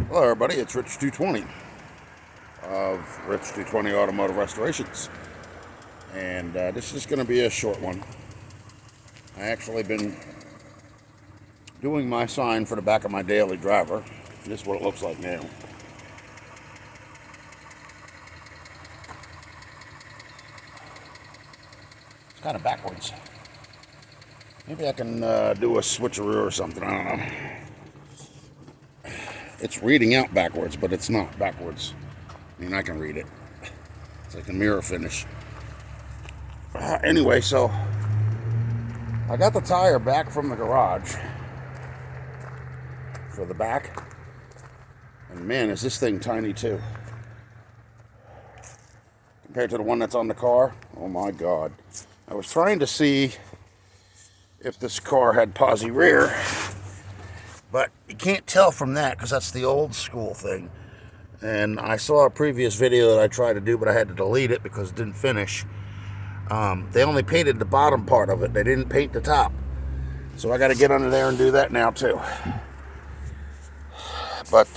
Hello everybody, it's Rich 220 of Rich 220 Automotive Restorations, and this is going to be a short one. I actually been doing my sign for the back of my daily driver. This is what it looks like now. It's kind of backwards. Maybe I can do a switcheroo or something, I don't know. It's reading out backwards, but it's not backwards. I mean, I can read it. It's like a mirror finish. Anyway, so I got the tire back from the garage for the back. And man, is this thing tiny too. Compared to the one that's on the car. Oh my God. I was trying to see if this car had posi rear. But you can't tell from that because that's the old school thing. And I saw a previous video that I tried to do, but I had to delete it because it didn't finish. They only painted the bottom part of it. They didn't paint the top. So I got to get under there and do that now too. But,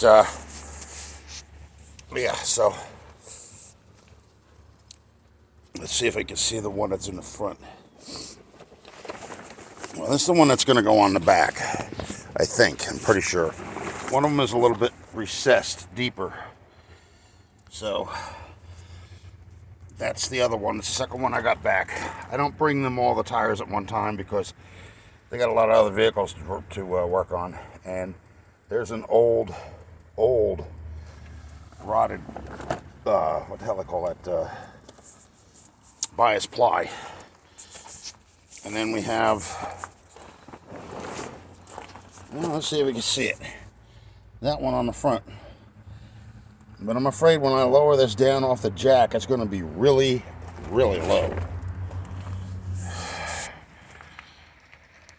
yeah, so let's see if I can see the one that's in the front. Well, this is the one that's going to go on the back, I think. I'm pretty sure. One of them is a little bit recessed, deeper. So that's the other one. It's the second one I got back. I don't bring them all the tires at one time because they got a lot of other vehicles to work on. And there's an old rotted, what the hell they call that, bias ply. And then we have, well, let's see if we can see it. That one on the front. But I'm afraid when I lower this down off the jack, it's going to be really, really low.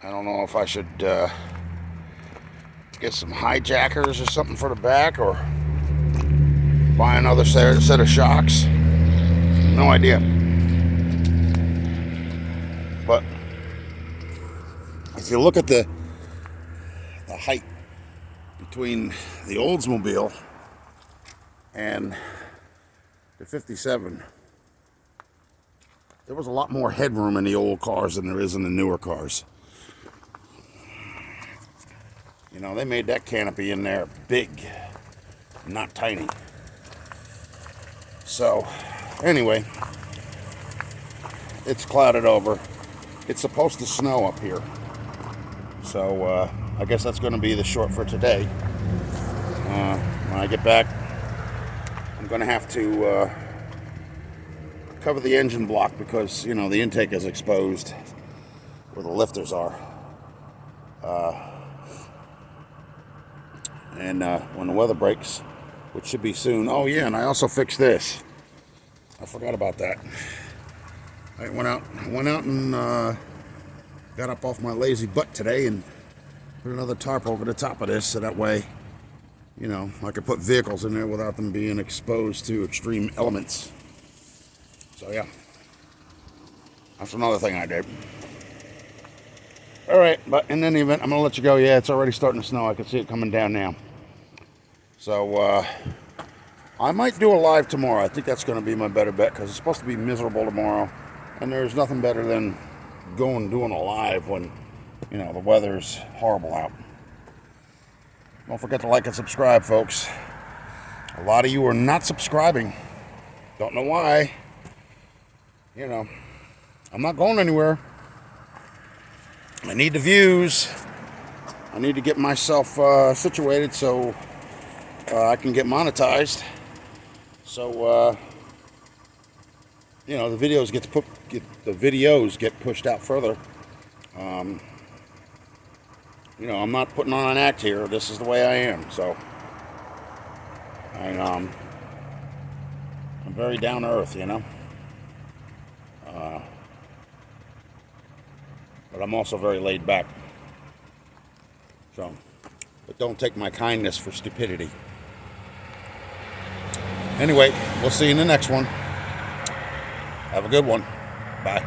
I don't know if I should get some hijackers or something for the back or buy another set of shocks. No idea. But if you look at the height between the Oldsmobile and the 57, there was a lot more headroom in the old cars than there is in the newer cars. You know, they made that canopy in there big, not tiny. So, anyway, it's clouded over. It's supposed to snow up here. So, I guess that's going to be the short for today. When I get back, I'm going to have to cover the engine block because, you know, the intake is exposed where the lifters are. And when the weather breaks, which should be soon. Oh, yeah, and I also fixed this. I forgot about that. I went out and got up off my lazy butt today and put another tarp over the top of this so that way, you know, I could put vehicles in there without them being exposed to extreme elements. So yeah, that's another thing I did. All right, but in any event, I'm gonna let you go. Yeah, it's already starting to snow. I can see it coming down now. So I might do a live tomorrow. I think that's going to be my better bet because it's supposed to be miserable tomorrow, and there's nothing better than doing a live when, you know, the weather's horrible out. Don't forget to like and subscribe, folks. A lot of you are not subscribing. Don't know why. You know, I'm not going anywhere. I need the views. I need to get myself situated so I can get monetized. So you know, the videos get pushed out further. You know, I'm not putting on an act here. This is the way I am. So, and I'm very down to earth, you know. But I'm also very laid back. So, but don't take my kindness for stupidity. Anyway, we'll see you in the next one. Have a good one. Bye.